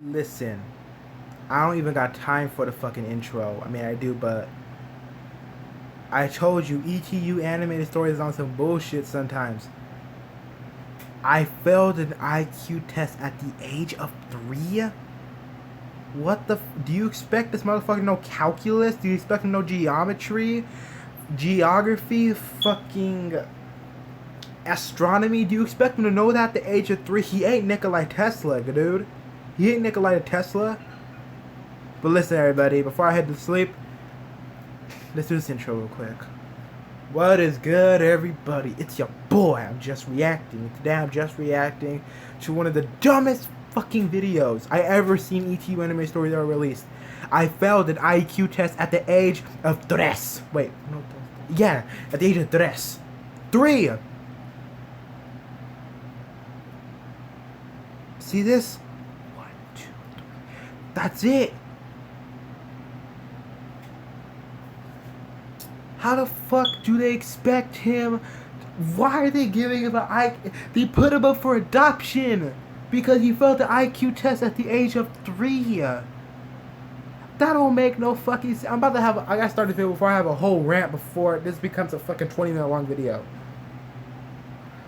Listen, I don't even got time for the fucking intro. I mean, I do, but I told you, ETU animated stories on some bullshit sometimes. I failed an IQ test at the age of 3? What the do you expect this motherfucker to know calculus? Do you expect him to know geometry? Geography? Fucking astronomy? Do you expect him to know that at the age of 3? He ain't Nikola Tesla, dude. He ain't Nikola Tesla. But listen, everybody, before I head to sleep, let's do this intro real quick. What is good, everybody? It's your boy. I'm just reacting. Today I'm just reacting to one of the dumbest fucking videos I ever seen ETU-Animated stories ever released. I failed an IQ test at the age of 3. Wait, no, yeah, at the age of 3. 3! See this? 1, 2, 3. That's it! How the fuck do they expect him? Why are they giving him they put him up for adoption because he failed the IQ test at the age of 3. That don't make no fucking sense. I gotta start this video before I have a whole rant before this becomes a fucking 20-minute long video.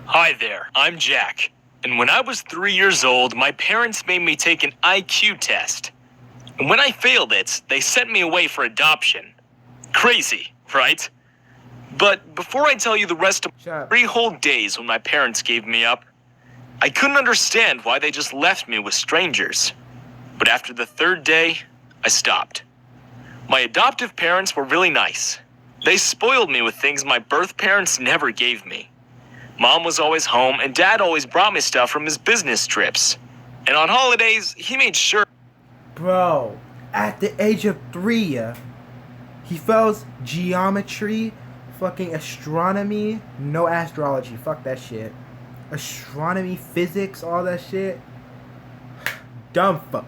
Hi there, I'm Jack. And when I was 3 years old, my parents made me take an IQ test. And when I failed it, they sent me away for adoption. Crazy, right? But before I tell you the rest of 3 whole days when my parents gave me up, I couldn't understand why they just left me with strangers. But after the 3rd day, I stopped. My adoptive parents were really nice. They spoiled me with things my birth parents never gave me. Mom was always home and Dad always brought me stuff from his business trips. And on holidays, he made sure. Bro, at the age of 3, he fails geometry, fucking astronomy, no astrology, fuck that shit. Astronomy, physics, all that shit. Dumb fuck.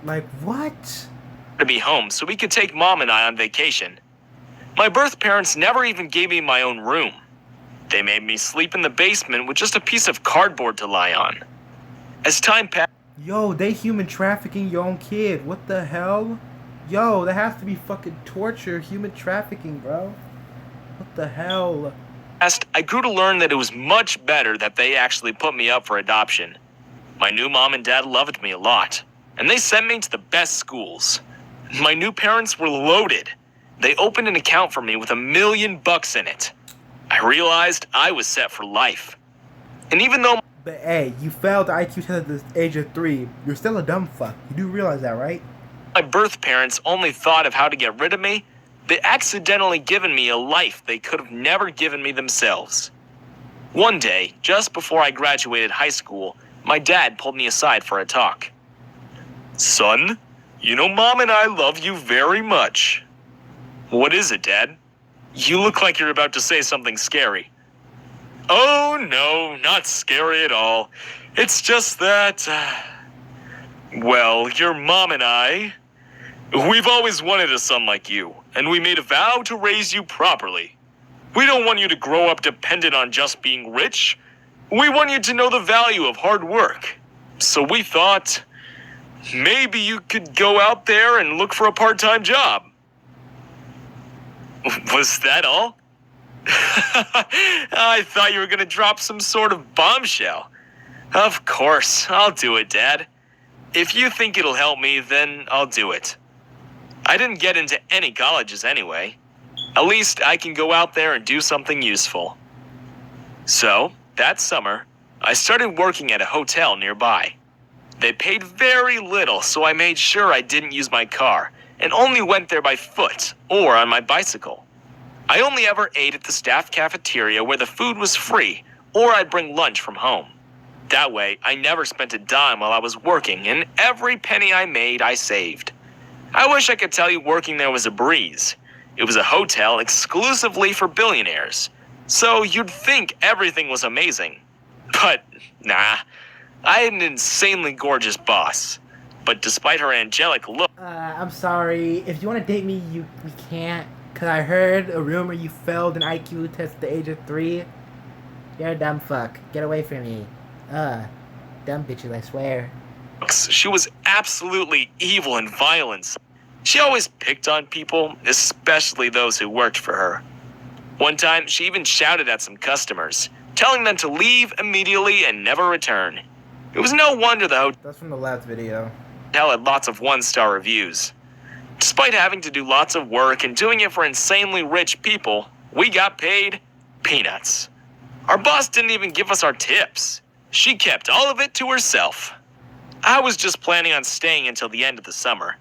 Like, what? To be home so we could take Mom and I on vacation. My birth parents never even gave me my own room. They made me sleep in the basement with just a piece of cardboard to lie on. As time passed... Yo, they human trafficking your own kid. What the hell? Yo, that has to be fucking torture. Human trafficking, bro. What the hell? I grew to learn that it was much better that they actually put me up for adoption. My new mom and dad loved me a lot, and they sent me to the best schools. My new parents were loaded. They opened an account for me with $1 million in it. I realized I was set for life. And even though... But hey, you failed the IQ test at the age of 3. You're still a dumb fuck. You do realize that, right? My birth parents only thought of how to get rid of me, they accidentally given me a life they could have never given me themselves. One day, just before I graduated high school, my dad pulled me aside for a talk. Son, you know Mom and I love you very much. What is it, Dad? You look like you're about to say something scary. Oh, no, not scary at all. It's just that, well, your mom and I, we've always wanted a son like you, and we made a vow to raise you properly. We don't want you to grow up dependent on just being rich. We want you to know the value of hard work. So we thought, maybe you could go out there and look for a part-time job. Was that all? I thought you were going to drop some sort of bombshell. Of course, I'll do it, Dad. If you think it'll help me, then I'll do it. I didn't get into any colleges anyway. At least I can go out there and do something useful. So, that summer, I started working at a hotel nearby. They paid very little, so I made sure I didn't use my car and only went there by foot or on my bicycle. I only ever ate at the staff cafeteria where the food was free, or I'd bring lunch from home. That way, I never spent a dime while I was working, and every penny I made, I saved. I wish I could tell you working there was a breeze. It was a hotel exclusively for billionaires, so you'd think everything was amazing. But, nah, I had an insanely gorgeous boss. But despite her angelic look... I'm sorry. If you want to date me, we can't. Because I heard a rumor you failed an IQ test at the age of 3. You're a dumb fuck. Get away from me. Dumb bitches, I swear. She was absolutely evil and violent. She always picked on people, especially those who worked for her. One time, she even shouted at some customers, telling them to leave immediately and never return. It was no wonder the That's from the last video. hotel had lots of one-star reviews. Despite having to do lots of work and doing it for insanely rich people, we got paid peanuts. Our boss didn't even give us our tips. She kept all of it to herself. I was just planning on staying until the end of the summer.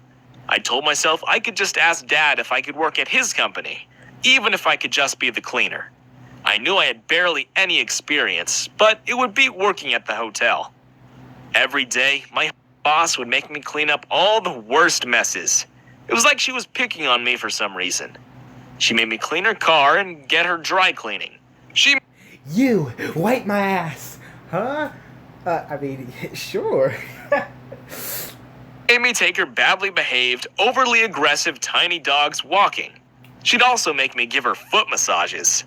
I told myself I could just ask Dad if I could work at his company, even if I could just be the cleaner. I knew I had barely any experience, but it would beat working at the hotel. Every day, my boss would make me clean up all the worst messes. It was like she was picking on me for some reason. She made me clean her car and get her dry cleaning. She You wipe my ass, huh? Sure. made me take her badly behaved, overly aggressive tiny dogs walking. She'd also make me give her foot massages.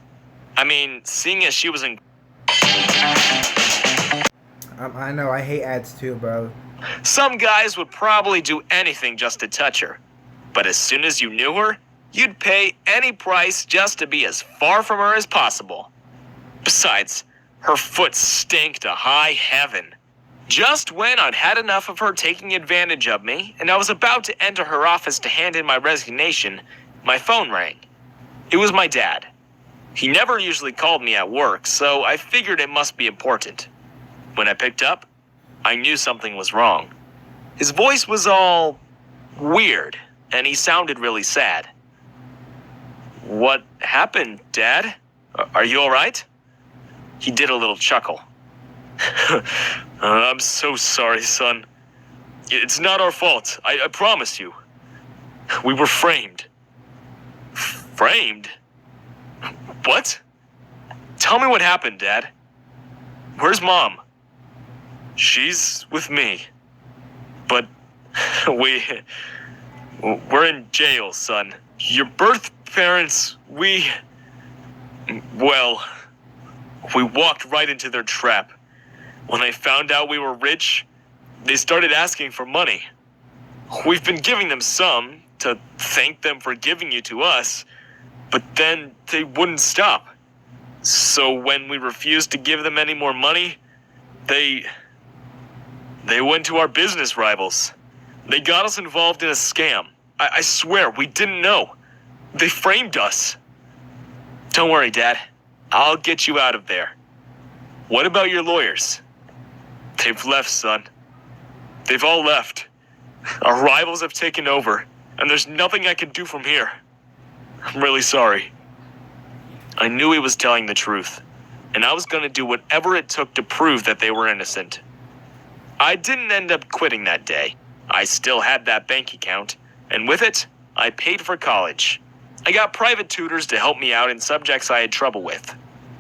Seeing as she was in... I know, I hate ads too, bro. Some guys would probably do anything just to touch her. But as soon as you knew her, you'd pay any price just to be as far from her as possible. Besides, her foot stank to high heaven. Just when I'd had enough of her taking advantage of me, and I was about to enter her office to hand in my resignation, my phone rang. It was my dad. He never usually called me at work, so I figured it must be important. When I picked up, I knew something was wrong. His voice was all weird, and he sounded really sad. "What happened, Dad? Are you all right?" He did a little chuckle. "I'm so sorry, son. It's not our fault, I promise you. We were framed." "Framed? What? Tell me what happened, Dad. Where's Mom?" "She's with me. But we're in jail, son. Your birth parents, we walked right into their trap. When they found out we were rich, they started asking for money. We've been giving them some to thank them for giving you to us, but then they wouldn't stop. So when we refused to give them any more money, they went to our business rivals. They got us involved in a scam. I swear, we didn't know. They framed us." "Don't worry, Dad. I'll get you out of there. What about your lawyers?" "They've left, son. They've all left. Our rivals have taken over, and there's nothing I can do from here. I'm really sorry." I knew he was telling the truth, and I was going to do whatever it took to prove that they were innocent. I didn't end up quitting that day. I still had that bank account, and with it, I paid for college. I got private tutors to help me out in subjects I had trouble with.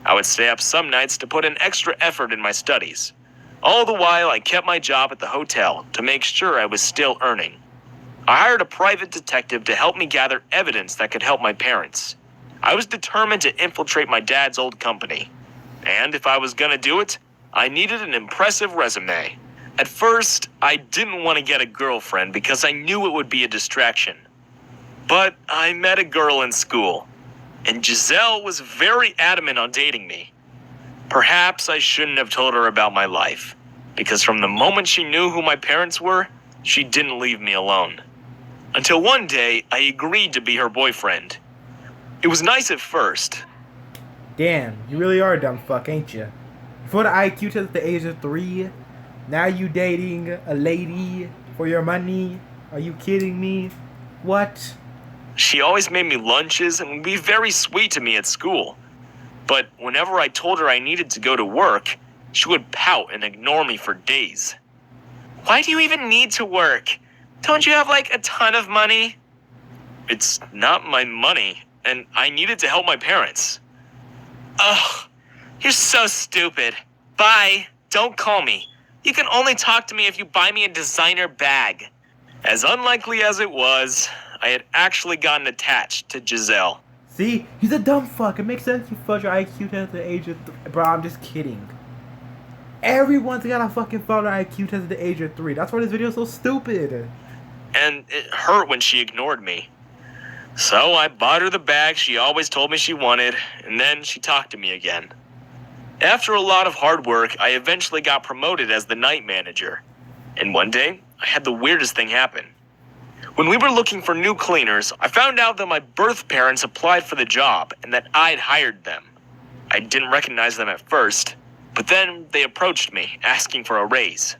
I would stay up some nights to put in extra effort in my studies. All the while, I kept my job at the hotel to make sure I was still earning. I hired a private detective to help me gather evidence that could help my parents. I was determined to infiltrate my dad's old company. And if I was gonna do it, I needed an impressive resume. At first, I didn't want to get a girlfriend because I knew it would be a distraction. But I met a girl in school, and Giselle was very adamant on dating me. Perhaps I shouldn't have told her about my life, because from the moment she knew who my parents were, she didn't leave me alone. Until one day, I agreed to be her boyfriend. It was nice at first. Damn, you really are a dumb fuck, ain't you? Before the IQ test at the age of 3, now you dating a lady for your money? Are you kidding me? What? She always made me lunches and would be very sweet to me at school. But whenever I told her I needed to go to work, she would pout and ignore me for days. "Why do you even need to work? Don't you have a ton of money?" "It's not my money, and I needed to help my parents." "Ugh, you're so stupid. Bye, don't call me. You can only talk to me if you buy me a designer bag." As unlikely as it was, I had actually gotten attached to Giselle. See? He's a dumb fuck. It makes sense you fudged your IQ test at the age of 3. Bro, I'm just kidding. Everyone's got a fucking failed IQ test at the age of 3. That's why this video is so stupid. And it hurt when she ignored me. So I bought her the bag she always told me she wanted, and then she talked to me again. After a lot of hard work, I eventually got promoted as the night manager. And one day, I had the weirdest thing happen. When we were looking for new cleaners, I found out that my birth parents applied for the job and that I'd hired them. I didn't recognize them at first, but then they approached me, asking for a raise.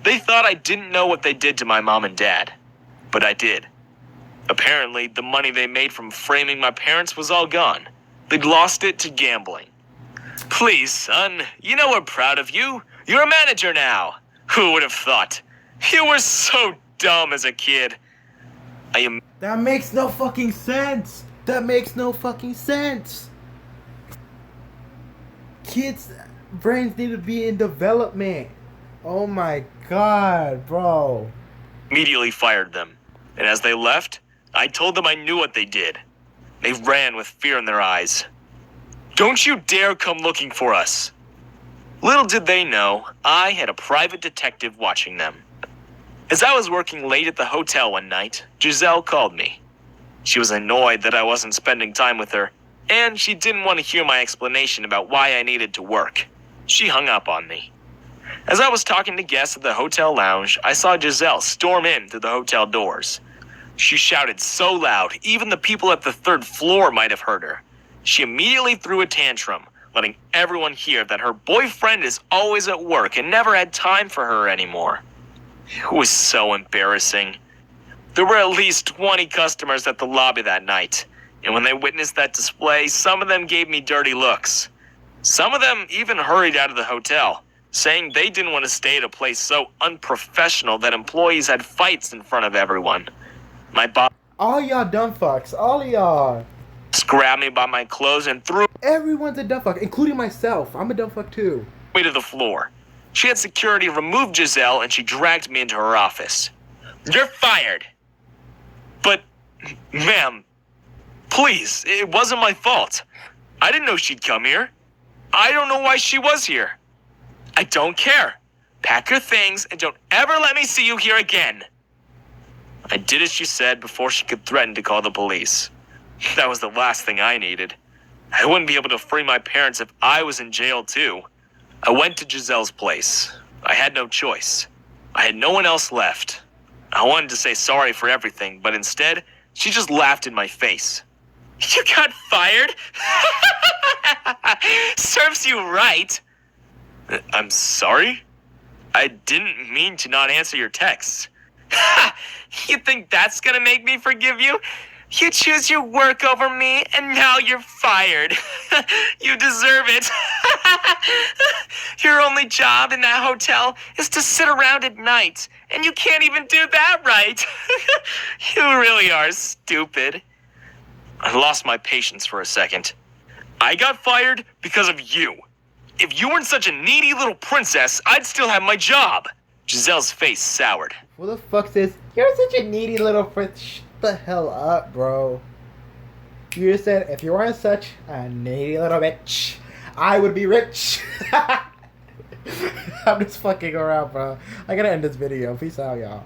They thought I didn't know what they did to my mom and dad, but I did. Apparently, the money they made from framing my parents was all gone. They'd lost it to gambling. Please, son, you know we're proud of you. You're a manager now. Who would have thought? You were so dumb as a kid. That makes no fucking sense. That makes no fucking sense. Kids' brains need to be in development. Oh my god, bro. Immediately fired them. And as they left, I told them I knew what they did. They ran with fear in their eyes. Don't you dare come looking for us. Little did they know, I had a private detective watching them. As I was working late at the hotel one night, Giselle called me. She was annoyed that I wasn't spending time with her, and she didn't want to hear my explanation about why I needed to work. She hung up on me. As I was talking to guests at the hotel lounge, I saw Giselle storm in through the hotel doors. She shouted so loud, even the people at the 3rd floor might have heard her. She immediately threw a tantrum, letting everyone hear that her boyfriend is always at work and never had time for her anymore. It was so embarrassing. There were at least 20 customers at the lobby that night, and when they witnessed that display, some of them gave me dirty looks. Some of them even hurried out of the hotel, saying they didn't want to stay at a place so unprofessional that employees had fights in front of everyone. My boss All y'all dumb fucks. All of y'all. grabbed me by my clothes and threw Everyone's a dumb fuck, including myself. I'm a dumb fuck too. me to the floor. She had security remove Giselle and she dragged me into her office. You're fired. But, ma'am, please, it wasn't my fault. I didn't know she'd come here. I don't know why she was here. I don't care. Pack your things and don't ever let me see you here again. I did as she said before she could threaten to call the police. That was the last thing I needed. I wouldn't be able to free my parents if I was in jail too. I went to Giselle's place. I had no choice. I had no one else left. I wanted to say sorry for everything, but instead, she just laughed in my face. You got fired? Serves you right. I'm sorry? I didn't mean to not answer your texts. You think that's gonna make me forgive you? You choose your work over me, and now you're fired. You deserve it. Your only job in that hotel is to sit around at night, and you can't even do that right. You really are stupid. I lost my patience for a second. I got fired because of you. If you weren't such a needy little princess, I'd still have my job. Giselle's face soured. Who the fuck says, you're such a needy little prince? Shut the hell up, bro. You just said, if you weren't such a needy little bitch, I would be rich. I'm just fucking around, bro. I gotta end this video. Peace out, y'all.